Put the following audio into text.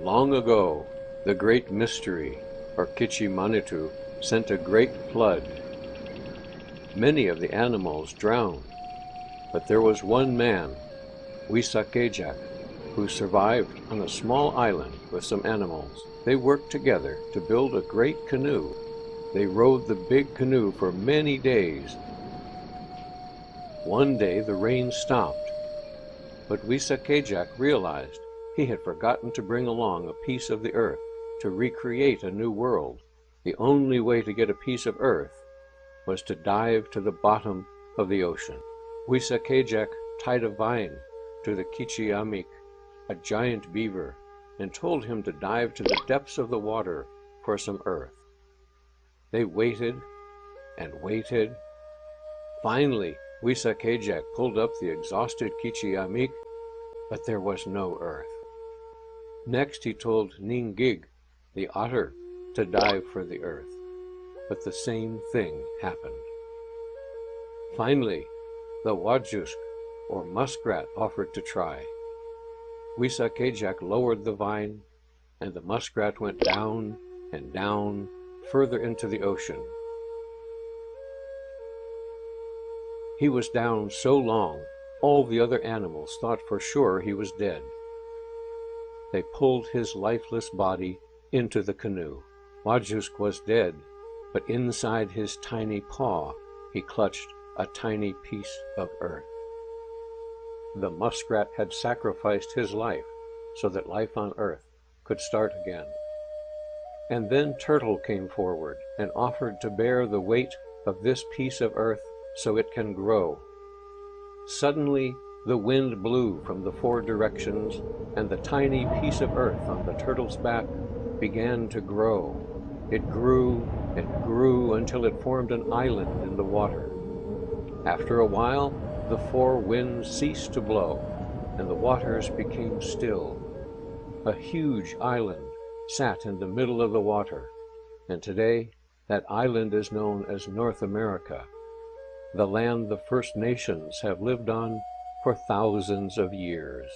Long ago, the Great Mystery, or Kichi-Manitou, sent a great flood. Many of the animals drowned, but there was one man, Weesakayjack, who survived on a small island with some animals. They worked together to build a great canoe. They rowed the big canoe for many days. One day the rain stopped, but Weesakayjack realized he had forgotten to bring along a piece of the earth to recreate a new world. The only way to get a piece of earth was to dive to the bottom of the ocean. Weesakayjack tied a vine to the Kichiamik, a giant beaver, and told him to dive to the depths of the water for some earth. They waited and waited. Finally, Weesakayjack pulled up the exhausted Kichiamik, but there was no earth. Next he told Ningig, the otter, to dive for the earth, but the same thing happened. Finally, the Wajusk, or muskrat, offered to try. Weesakayjack lowered the vine, and the muskrat went down and down, further into the ocean. He was down so long, all the other animals thought for sure he was dead. They pulled his lifeless body into the canoe. Wajusk was dead, but inside his tiny paw he clutched a tiny piece of earth. The muskrat had sacrificed his life so that life on earth could start again. And then Turtle came forward and offered to bear the weight of this piece of earth so it can grow. Suddenly, the wind blew from the four directions, and the tiny piece of earth on the turtle's back began to grow. It grew and grew until it formed an island in the water. After a while, the four winds ceased to blow, and the waters became still. A huge island sat in the middle of the water, and today that island is known as North America, the land the First Nations have lived on for thousands of years.